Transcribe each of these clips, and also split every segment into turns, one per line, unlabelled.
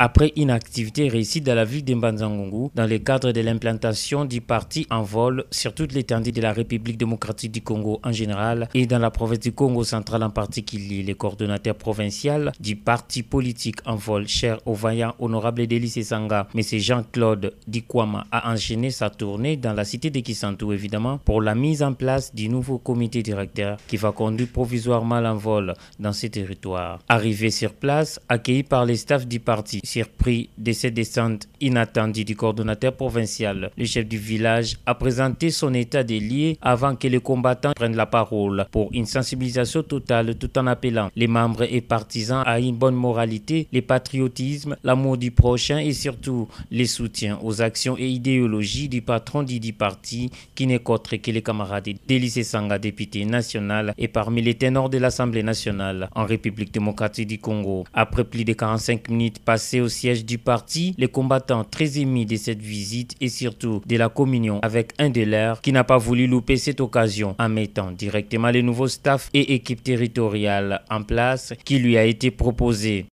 après une activité réussie dans la ville d'Mbanza-Ngungu dans le cadre de l'implantation du parti en vol sur toute l'étendue de la République démocratique du Congo en général et dans la province du Congo central en particulier. Le coordonnateur provincial du parti politique en vol, cher au vaillant honorable Délice Sanga, M. Jean-Claude Dikwama, a enchaîné sa tournée dans la cité de Kisantu évidemment pour la mise en place du nouveau comité directeur qui va conduire provisoirement l'envol dans ces territoires. Arrivé sur place, accueilli par les staffs du parti, surpris de cette descente inattendue du coordonnateur provincial, le chef du village a présenté son état des lieux avant que les combattants prennent la parole pour une sensibilisation totale tout en appelant les membres et partisans à une bonne moralité, le patriotisme, l'amour du prochain et surtout les soutiens aux actions et idéologies du patron du parti qui n'est qu'autre que les camarades Délice Sanga, député national et parmi les ténors de l'Assemblée nationale en République démocratique du Congo. Après plus de 45 minutes passées au siège du parti, les combattants très émis de cette visite et surtout de la communion avec un de leurs qui n'a pas voulu louper cette occasion en mettant directement les nouveaux staffs et équipes territoriales en place qui lui a été proposé.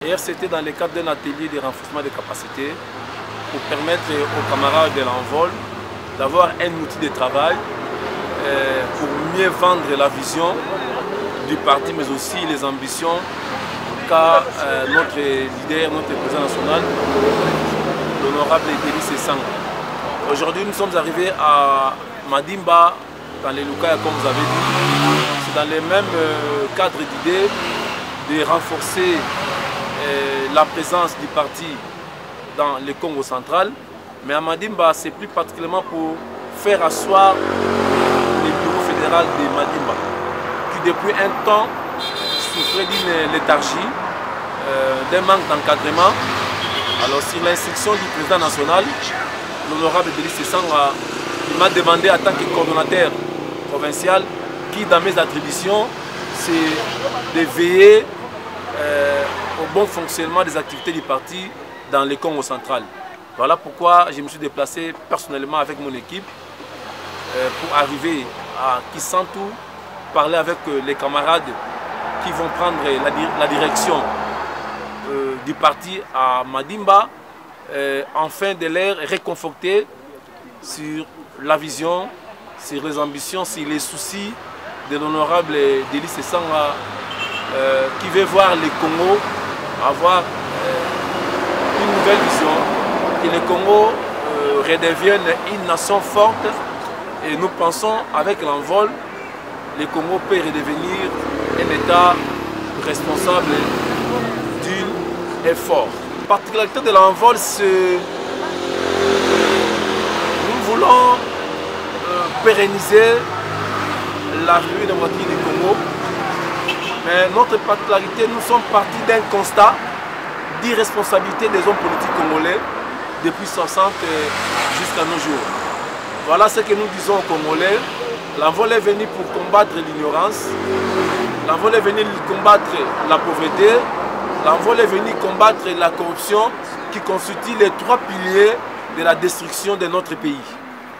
Hier, c'était dans le cadre d'un atelier de renforcement des capacités pour permettre aux camarades de l'envol d'avoir un outil de travail pour mieux vendre la vision du parti, mais aussi les ambitions qu'a notre leader, notre président national, l'honorable Délice Sanga. Aujourd'hui, nous sommes arrivés à Madimba, dans les Lukaya, comme vous avez dit. C'est dans les mêmes cadres d'idées de renforcer la présence du parti dans le Congo central. Mais à Madimba, c'est plus particulièrement pour faire asseoir le bureau fédéral de Madimba, qui depuis un temps souffrait d'une léthargie, d'un manque d'encadrement. Alors sur l'instruction du président national, l'honorable Délice Sanga, il m'a demandé en tant que coordonnateur provincial, qui dans mes attributions, c'est de veiller au bon fonctionnement des activités du parti dans le Congo central. Voilà pourquoi je me suis déplacé personnellement avec mon équipe pour arriver à Kisantu, parler avec les camarades qui vont prendre la direction du parti à Madimba, afin de les réconforter sur la vision, sur les ambitions, sur les soucis de l'honorable Délice Sanga qui veut voir le Congo avoir une nouvelle vision, que le Congo redevienne une nation forte. Et nous pensons avec l'envol, le Congo peut redevenir un État responsable, digne et fort. La particularité de l'envol, c'est nous voulons pérenniser la République démocratique du Congo. Mais notre particularité, nous sommes partis d'un constat d'irresponsabilité des hommes politiques congolais depuis 60 jusqu'à nos jours. Voilà ce que nous disons aux Congolais. L'envol est venu pour combattre l'ignorance, l'envol est venu combattre la pauvreté, l'envol est venu combattre la corruption qui constituent les trois piliers de la destruction de notre pays.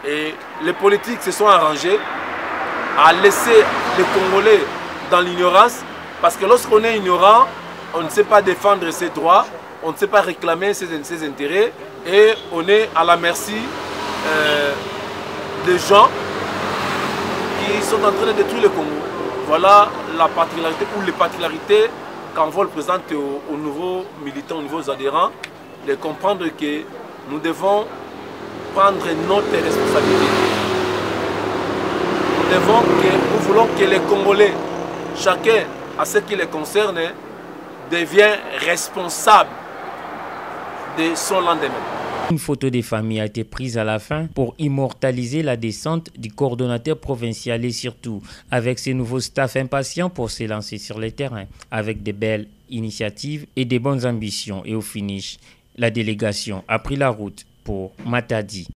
Et les politiques se sont arrangés à laisser les Congolais dans l'ignorance, parce que lorsqu'on est ignorant, on ne sait pas défendre ses droits, on ne sait pas réclamer ses intérêts et on est à la merci des gens qui sont en train de détruire le Congo. Voilà la particularité ou les particularités qu'Envol présente aux nouveaux militants, aux nouveaux adhérents, de comprendre que nous devons prendre notre responsabilité. Nous voulons que les Congolais, chacun à ce qui les concerne, devienne responsable de son lendemain.
Une photo des familles a été prise à la fin pour immortaliser la descente du coordonnateur provincial et surtout avec ses nouveaux staffs impatients pour se lancer sur le terrain avec de belles initiatives et des bonnes ambitions. Et au finish, la délégation a pris la route pour Matadi.